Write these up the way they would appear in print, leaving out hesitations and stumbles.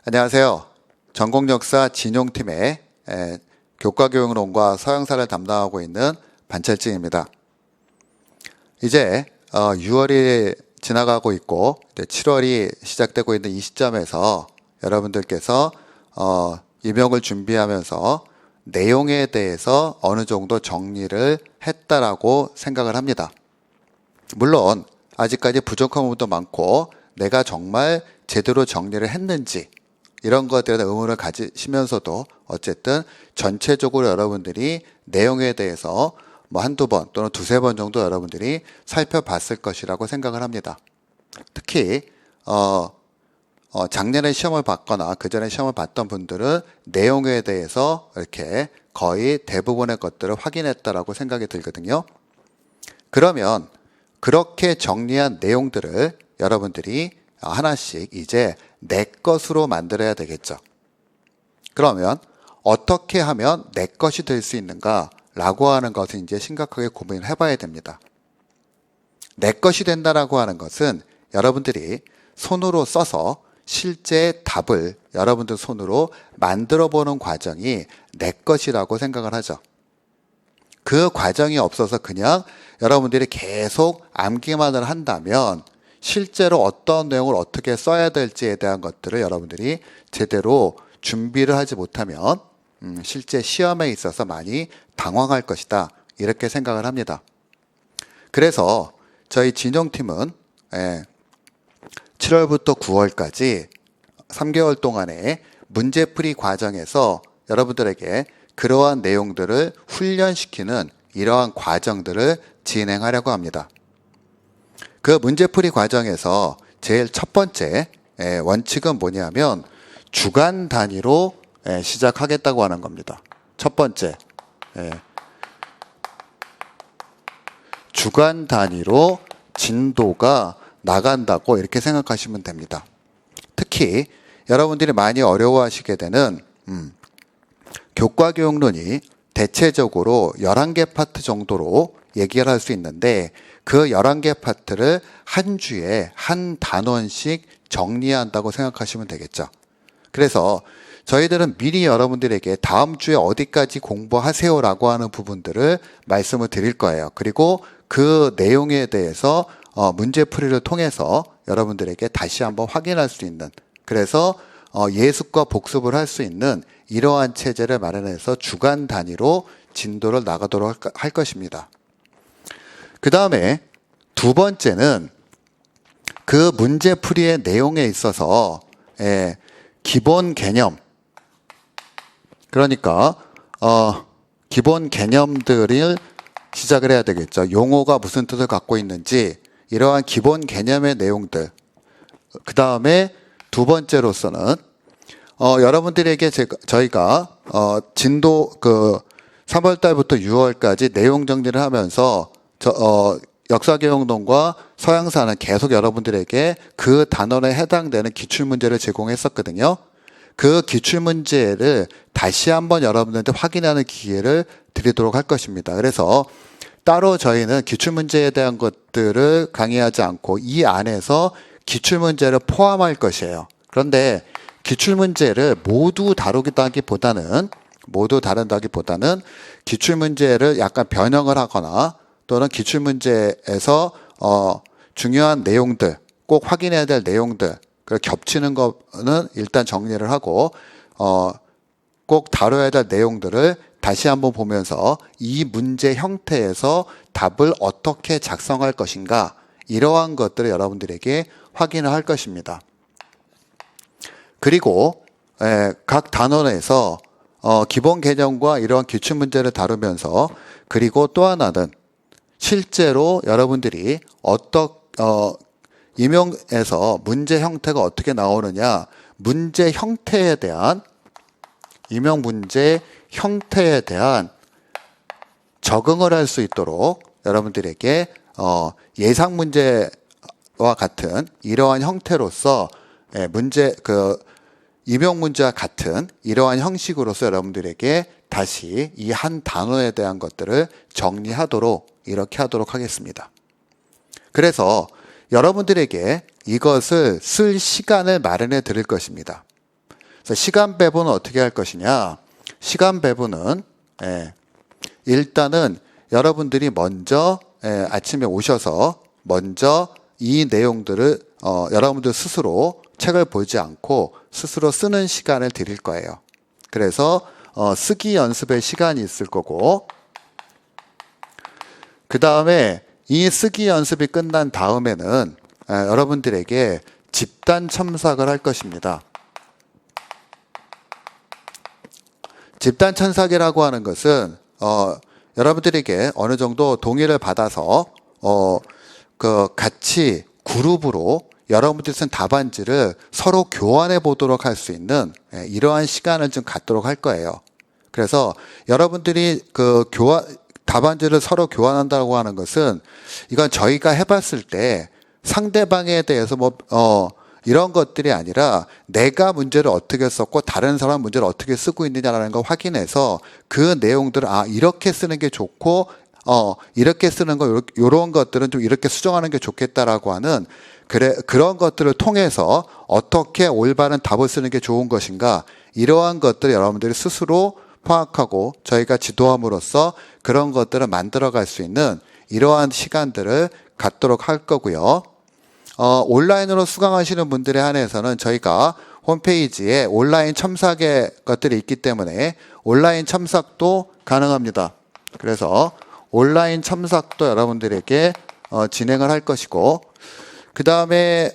안녕하세요. 전공역사 진용팀의 교과교육론과 서양사를 담당하고 있는 반철증입니다. 이제 6월이 지나가고 있고 7월이 시작되고 있는 이 시점에서 여러분들께서 임용을 준비하면서 내용에 대해서 어느 정도 정리를 했다라고 생각을 합니다. 물론 아직까지 부족한 부분도 많고 내가 정말 제대로 정리를 했는지 이런 것들에 대한 의문을 가지시면서도 어쨌든 전체적으로 여러분들이 내용에 대해서 한두 번 또는 두세 번 정도 여러분들이 살펴봤을 것이라고 생각을 합니다. 특히 작년에 시험을 봤거나 그전에 시험을 봤던 분들은 내용에 대해서 이렇게 거의 대부분의 것들을 확인했다라고 생각이 들거든요. 그러면 그렇게 정리한 내용들을 여러분들이 하나씩 이제 내 것으로 만들어야 되겠죠. 그러면 어떻게 하면 내 것이 될 수 있는가 라고 하는 것을 이제 심각하게 고민을 해봐야 됩니다. 내 것이 된다라고 하는 것은 여러분들이 손으로 써서 실제 답을 여러분들 손으로 만들어 보는 과정이 내 것이라고 생각을 하죠. 그 과정이 없어서 그냥 여러분들이 계속 암기만을 한다면 실제로 어떤 내용을 어떻게 써야 될지에 대한 것들을 여러분들이 제대로 준비를 하지 못하면 실제 시험에 있어서 많이 당황할 것이다. 이렇게 생각을 합니다. 그래서 저희 진용팀은 7월부터 9월까지 3개월 동안의 문제풀이 과정에서 여러분들에게 그러한 내용들을 훈련시키는 이러한 과정들을 진행하려고 합니다. 그 문제풀이 과정에서 제일 첫 번째 원칙은 뭐냐면 주간 단위로 시작하겠다고 하는 겁니다. 첫 번째, 주간 단위로 진도가 나간다고 이렇게 생각하시면 됩니다. 특히 여러분들이 많이 어려워하시게 되는 교과교육론이 대체적으로 11개 파트 정도로 얘기를 할 수 있는데 그 11개 파트를 한 주에 한 단원씩 정리한다고 생각하시면 되겠죠. 그래서 저희들은 미리 여러분들에게 다음 주에 어디까지 공부하세요라고 하는 부분들을 말씀을 드릴 거예요. 그리고 그 내용에 대해서 문제풀이를 통해서 여러분들에게 다시 한번 확인할 수 있는, 그래서 예습과 복습을 할 수 있는 이러한 체제를 마련해서 주간 단위로 진도를 나가도록 할 것입니다. 그 다음에 두 번째는 그 문제풀이의 내용에 있어서 기본 개념, 그러니까 기본 개념들을 시작을 해야 되겠죠. 용어가 무슨 뜻을 갖고 있는지 이러한 기본 개념의 내용들. 그 다음에 두 번째로서는 여러분들에게 저희가 진도 3월 달부터 6월까지 내용 정리를 하면서 역사교육론과 서양사는 계속 여러분들에게 그 단원에 해당되는 기출문제를 제공했었거든요. 그 기출문제를 다시 한번 여러분들한테 확인하는 기회를 드리도록 할 것입니다. 그래서 따로 저희는 기출문제에 대한 것들을 강의하지 않고 이 안에서 기출문제를 포함할 것이에요. 그런데 기출문제를 모두 다룬다기보다는 기출문제를 약간 변형을 하거나 또는 기출문제에서 중요한 내용들, 꼭 확인해야 될 내용들, 겹치는 거는 일단 정리를 하고 꼭 다뤄야 될 내용들을 다시 한번 보면서 이 문제 형태에서 답을 어떻게 작성할 것인가, 이러한 것들을 여러분들에게 확인을 할 것입니다. 그리고 각 단원에서 기본 개념과 이러한 기출문제를 다루면서, 그리고 또 하나는 실제로 여러분들이 임용에서 문제 형태가 어떻게 나오느냐, 문제 형태에 대한, 임용 문제 형태에 대한 적응을 할 수 있도록 여러분들에게 예상 문제와 같은 이러한 형태로서 임용 문제와 같은 이러한 형식으로서 여러분들에게 다시 이 한 단어에 대한 것들을 정리하도록 이렇게 하도록 하겠습니다. 그래서 여러분들에게 이것을 쓸 시간을 마련해 드릴 것입니다. 그래서 시간 배분은 어떻게 할 것이냐? 시간 배분은 일단은 여러분들이 먼저 아침에 오셔서 먼저 이 내용들을 여러분들 스스로 책을 보지 않고 스스로 쓰는 시간을 드릴 거예요. 그래서 쓰기 연습의 시간이 있을 거고, 그 다음에 이 쓰기 연습이 끝난 다음에는 여러분들에게 집단 첨삭을 할 것입니다. 집단 첨삭이라고 하는 것은 여러분들에게 어느 정도 동의를 받아서 같이 그룹으로 여러분들이 쓴 답안지를 서로 교환해 보도록 할 수 있는 이러한 시간을 좀 갖도록 할 거예요. 그래서 여러분들이 답안지를 서로 교환한다고 하는 것은 이건 저희가 해봤을 때 상대방에 대해서 이런 것들이 아니라 내가 문제를 어떻게 썼고 다른 사람 문제를 어떻게 쓰고 있느냐라는 걸 확인해서 그 내용들을 이렇게 쓰는 게 좋고 이렇게 쓰는 거 이런 것들은 좀 이렇게 수정하는 게 좋겠다라고 하는 그런 것들을 통해서 어떻게 올바른 답을 쓰는 게 좋은 것인가, 이러한 것들을 여러분들이 스스로 파악하고 저희가 지도함으로써 그런 것들을 만들어갈 수 있는 이러한 시간들을 갖도록 할 거고요. 온라인으로 수강하시는 분들에 한해서는 저희가 홈페이지에 온라인 첨삭의 것들이 있기 때문에 온라인 첨삭도 가능합니다. 그래서 온라인 첨삭도 여러분들에게 진행을 할 것이고, 그 다음에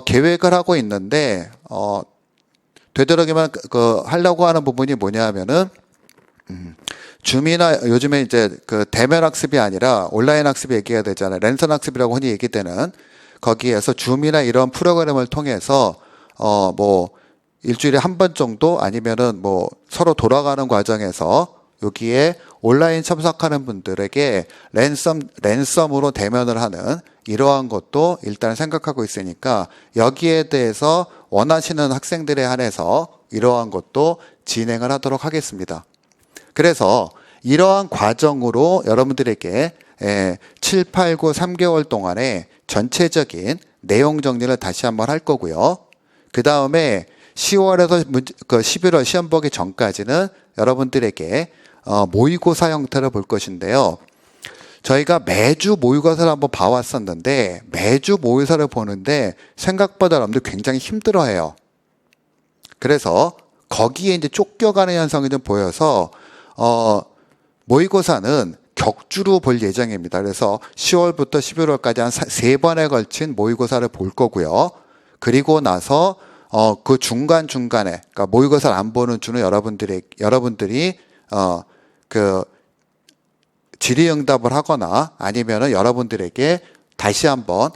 계획을 하고 있는데 되도록이면 하려고 하는 부분이 뭐냐면은 줌이나 요즘에 이제 대면 학습이 아니라 온라인 학습이 얘기가 되잖아요. 랜선 학습이라고 흔히 얘기되는 거기에서 줌이나 이런 프로그램을 통해서 일주일에 한 번 정도 아니면은 서로 돌아가는 과정에서 여기에 온라인 참석하는 분들에게 랜섬으로 대면을 하는 이러한 것도 일단 생각하고 있으니까 여기에 대해서 원하시는 학생들에 한해서 이러한 것도 진행을 하도록 하겠습니다. 그래서 이러한 과정으로 여러분들에게 7, 8, 9, 3개월 동안에 전체적인 내용 정리를 다시 한번 할 거고요. 그 다음에 10월에서 11월 시험 보기 전까지는 여러분들에게 모의고사 형태를 볼 것인데요. 저희가 매주 모의고사를 한번 봐왔었는데 매주 모의고사를 보는데 생각보다 여러분들 굉장히 힘들어해요. 그래서 거기에 이제 쫓겨가는 현상이 좀 보여서 모의고사는 격주로 볼 예정입니다. 그래서 10월부터 11월까지 한 3번에 걸친 모의고사를 볼 거고요. 그리고 나서 그 중간중간에, 그러니까 모의고사를 안 보는 주는 여러분들이 질의응답을 하거나 아니면은 여러분들에게 다시 한번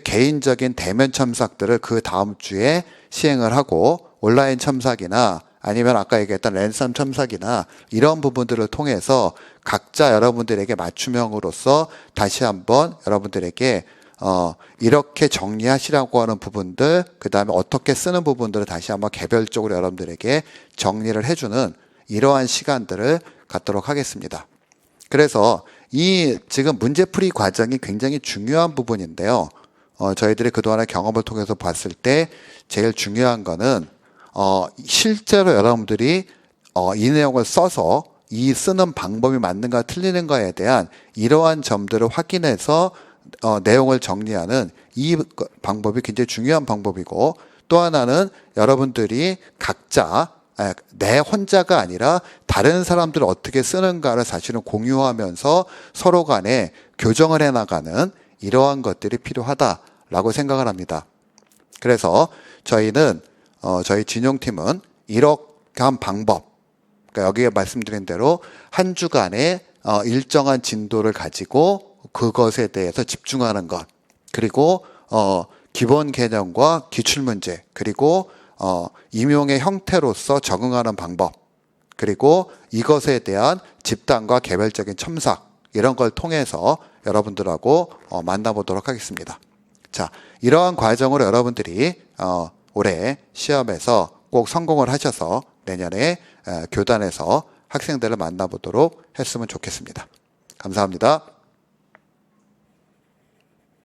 개인적인 대면 첨삭들을 그 다음 주에 시행을 하고 온라인 첨삭이나 아니면 아까 얘기했던 랜선 첨삭이나 이런 부분들을 통해서 각자 여러분들에게 맞춤형으로서 다시 한번 여러분들에게 이렇게 정리하시라고 하는 부분들, 그 다음에 어떻게 쓰는 부분들을 다시 한번 개별적으로 여러분들에게 정리를 해주는 이러한 시간들을 갖도록 하겠습니다. 그래서 이 지금 문제풀이 과정이 굉장히 중요한 부분인데요. 저희들이 그동안의 경험을 통해서 봤을 때 제일 중요한 거는 실제로 여러분들이 이 내용을 써서 이 쓰는 방법이 맞는가 틀리는가에 대한 이러한 점들을 확인해서 내용을 정리하는 이 방법이 굉장히 중요한 방법이고, 또 하나는 여러분들이 각자 내 혼자가 아니라 다른 사람들을 어떻게 쓰는가를 사실은 공유하면서 서로 간에 교정을 해나가는 이러한 것들이 필요하다라고 생각을 합니다. 그래서 저희는 저희 진용팀은 이렇게 한 방법, 그러니까 여기에 말씀드린 대로 한 주간의 일정한 진도를 가지고 그것에 대해서 집중하는 것, 그리고 기본 개념과 기출문제, 그리고 임용의 형태로서 적응하는 방법, 그리고 이것에 대한 집단과 개별적인 첨삭, 이런 걸 통해서 여러분들하고 만나보도록 하겠습니다. 자, 이러한 과정으로 여러분들이 올해 시험에서 꼭 성공을 하셔서 내년에 교단에서 학생들을 만나보도록 했으면 좋겠습니다. 감사합니다.